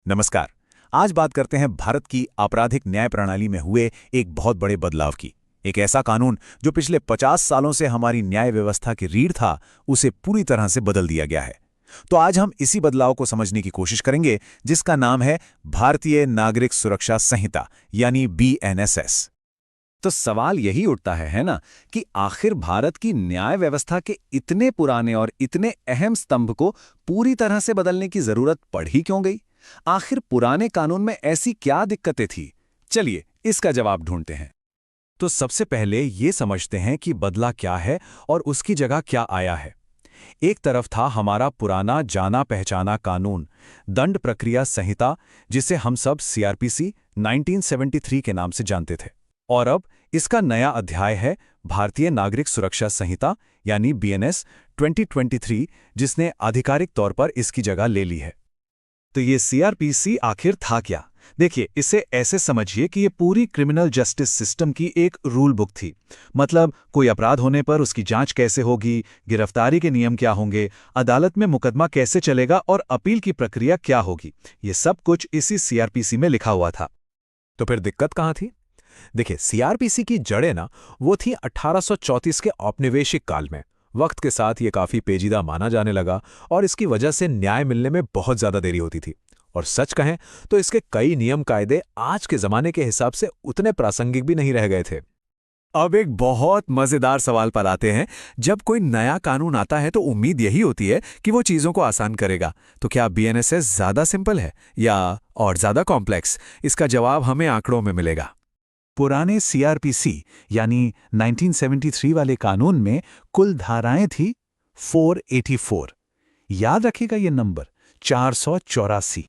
नमस्कार। आज बात करते हैं भारत की आपराधिक न्याय प्रणाली में हुए एक बहुत बड़े बदलाव की। एक ऐसा कानून जो पिछले 50 सालों से हमारी न्याय व्यवस्था की रीढ़ था, उसे पूरी तरह से बदल दिया गया है। तो आज हम इसी बदलाव को समझने की कोशिश करेंगे, जिसका नाम है भारतीय नागरिक सुरक्षा संहिता यानी BNSS। तो सवाल यही उठता है ना, कि आखिर भारत की न्याय व्यवस्था के इतने पुराने और इतने अहम स्तंभ को पूरी तरह से बदलने की जरूरत पड़ ही क्यों गई? आखिर पुराने कानून में ऐसी क्या दिक्कतें थी? चलिए इसका जवाब ढूंढते हैं। तो सबसे पहले ये समझते हैं कि बदला क्या है और उसकी जगह क्या आया है। एक तरफ था हमारा पुराना जाना पहचाना कानून, दंड प्रक्रिया संहिता, जिसे हम सब CRPC 1973 के नाम से जानते थे। और अब इसका नया अध्याय है भारतीय नागरिक सुरक्षा संहिता यानी BNS 2023, जिसने आधिकारिक तौर पर इसकी जगह ले ली है। तो ये CRPC आखिर था क्या? देखिए, इसे ऐसे समझिए कि ये पूरी क्रिमिनल जस्टिस सिस्टम की एक रूल बुक थी। मतलब कोई अपराध होने पर उसकी जांच कैसे होगी, गिरफ्तारी के नियम क्या होंगे, अदालत में मुकदमा कैसे चलेगा और अपील की प्रक्रिया क्या होगी, ये सब कुछ इसी CRPC में लिखा हुआ था। तो फिर दिक्कत कहाँ थी? देखिए, CRPC की जड़ें वो थी 1834 के औपनिवेशिक काल में। वक्त के साथ ये काफी पेचीदा माना जाने लगा और इसकी वजह से न्याय मिलने में बहुत ज्यादा देरी होती थी। और सच कहें तो इसके कई नियम कायदे आज के जमाने के हिसाब से उतने प्रासंगिक भी नहीं रह गए थे। अब एक बहुत मजेदार सवाल पर आते हैं। जब कोई नया कानून आता है तो उम्मीद यही होती है कि वो चीजों को आसान करेगा। तो क्या BNSS ज्यादा सिंपल है या और ज्यादा कॉम्प्लेक्स? इसका जवाब हमें आंकड़ों में मिलेगा। पुराने CRPC यानी 1973 वाले कानून में कुल धाराएं थी 484। याद रखिएगा ये नंबर 484।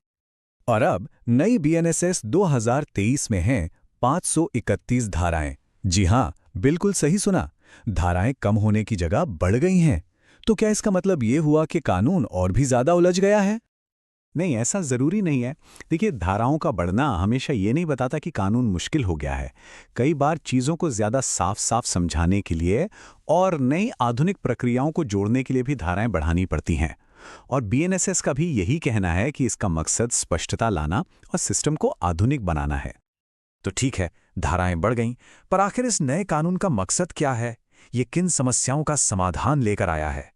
और अब नई BNSS 2023 में हैं 531 धाराएं। जी हाँ, बिल्कुल सही सुना, धाराएं कम होने की जगह बढ़ गई हैं। तो क्या इसका मतलब ये हुआ कि कानून और भी ज्यादा उलझ गया है? नहीं, ऐसा जरूरी नहीं है। देखिए, धाराओं का बढ़ना हमेशा ये नहीं बताता कि कानून मुश्किल हो गया है। कई बार चीज़ों को ज़्यादा साफ साफ समझाने के लिए और नई आधुनिक प्रक्रियाओं को जोड़ने के लिए भी धाराएं बढ़ानी पड़ती हैं। और BNSS का भी यही कहना है कि इसका मकसद स्पष्टता लाना और सिस्टम को आधुनिक बनाना है। तो ठीक है, धाराएं बढ़ गईं, पर आखिर इस नए कानून का मकसद क्या है? ये किन समस्याओं का समाधान लेकर आया है?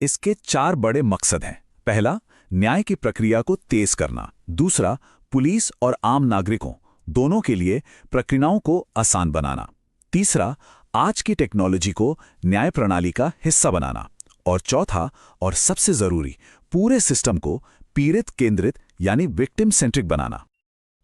इसके 4 बड़े मकसद हैं। पहला, न्याय की प्रक्रिया को तेज करना। दूसरा, पुलिस और आम नागरिकों दोनों के लिए प्रक्रियाओं को आसान बनाना। तीसरा, आज की टेक्नोलॉजी को न्याय प्रणाली का हिस्सा बनाना। और चौथा और सबसे जरूरी, पूरे सिस्टम को पीड़ित केंद्रित यानी विक्टिम सेंट्रिक बनाना।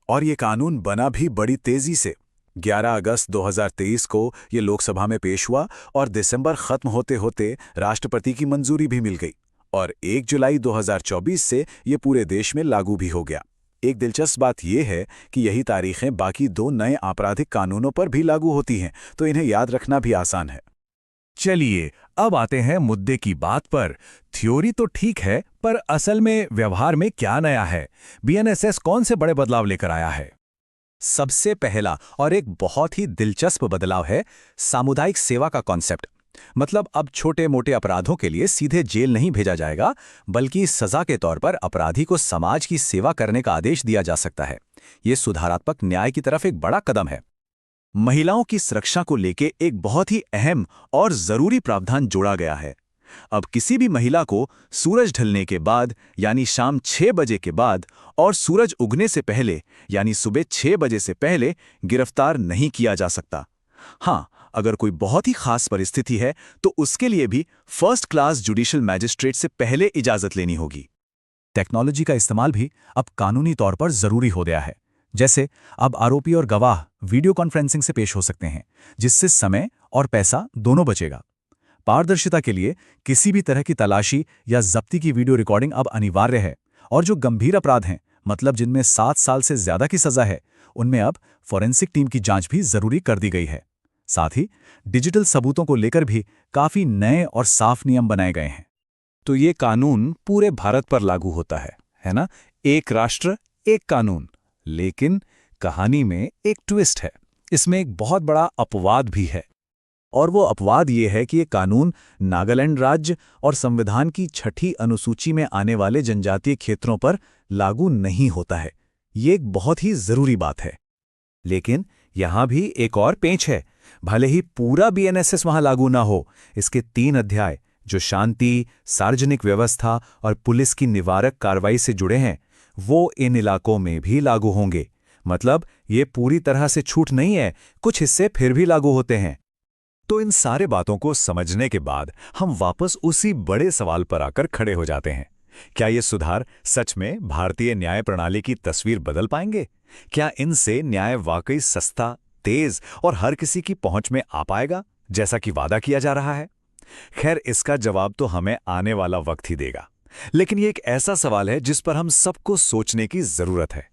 और ये कानून बना भी बड़ी तेजी से। 11 अगस्त 2023 को ये लोकसभा में पेश हुआ और दिसंबर खत्म होते होते राष्ट्रपति की मंजूरी भी मिल गई। और 1 जुलाई 2024 से ये पूरे देश में लागू भी हो गया। एक दिलचस्प बात यह है कि यही तारीखें बाकी 2 नए आपराधिक कानूनों पर भी लागू होती हैं, तो इन्हें याद रखना भी आसान है। चलिए, अब आते हैं मुद्दे की बात पर। थ्योरी तो ठीक है, पर असल में व्यवहार में क्या नया है? BNSS कौन से बड़े बदलाव लेकर आया है? सबसे पहला और एक बहुत ही दिलचस्प बदलाव है सामुदायिक सेवा का कॉन्सेप्ट। मतलब अब छोटे मोटे अपराधों के लिए सीधे जेल नहीं भेजा जाएगा, बल्कि सजा के तौर पर अपराधी को समाज की सेवा करने का आदेश दिया जा सकता है। यह सुधारात्मक न्याय की तरफ एक बड़ा कदम है। महिलाओं की सुरक्षा को लेकर एक बहुत ही अहम और जरूरी प्रावधान जोड़ा गया है। अब किसी भी महिला को सूरज ढलने के बाद यानी शाम 6 बजे के बाद और सूरज उगने से पहले यानी सुबह 6 बजे से पहले गिरफ्तार नहीं किया जा सकता। हाँ, अगर कोई बहुत ही खास परिस्थिति है तो उसके लिए भी फर्स्ट क्लास जुडिशियल मैजिस्ट्रेट से पहले इजाजत लेनी होगी। टेक्नोलॉजी का इस्तेमाल भी अब कानूनी तौर पर जरूरी हो गया है। जैसे अब आरोपी और गवाह वीडियो कॉन्फ्रेंसिंग से पेश हो सकते हैं, जिससे समय और पैसा दोनों बचेगा। पारदर्शिता के लिए किसी भी तरह की तलाशी या जब्ती की वीडियो रिकॉर्डिंग अब अनिवार्य है। और जो गंभीर अपराध हैं, मतलब जिनमें 7 साल से ज्यादा की सजा है, उनमें अब फॉरेंसिक टीम की जांच भी जरूरी कर दी गई है। साथ ही डिजिटल सबूतों को लेकर भी काफी नए और साफ नियम बनाए गए हैं। तो ये कानून पूरे भारत पर लागू होता है ना? एक राष्ट्र एक कानून। लेकिन कहानी में एक ट्विस्ट है। इसमें एक बहुत बड़ा अपवाद भी है। और वो अपवाद ये है कि ये कानून नागालैंड राज्य और संविधान की 6ठी अनुसूची में आने वाले जनजातीय क्षेत्रों पर लागू नहीं होता है। ये एक बहुत ही जरूरी बात है। लेकिन यहां भी एक और पेंच है। भले ही पूरा बीएनएसएस वहां लागू ना हो, इसके 3 अध्याय जो शांति, सार्वजनिक व्यवस्था और पुलिस की निवारक कार्रवाई से जुड़े हैं, वो इन इलाकों में भी लागू होंगे। मतलब ये पूरी तरह से छूट नहीं है, कुछ हिस्से फिर भी लागू होते हैं। तो इन सारे बातों को समझने के बाद हम वापस उसी बड़े सवाल पर आकर खड़े हो जाते हैं। क्या ये सुधार सच में भारतीय न्याय प्रणाली की तस्वीर बदल पाएंगे? क्या इनसे न्याय वाकई सस्ता, तेज और हर किसी की पहुंच में आ पाएगा, जैसा कि वादा किया जा रहा है? खैर, इसका जवाब तो हमें आने वाला वक्त ही देगा। लेकिन ये एक ऐसा सवाल है जिस पर हम सबको सोचने की जरूरत है।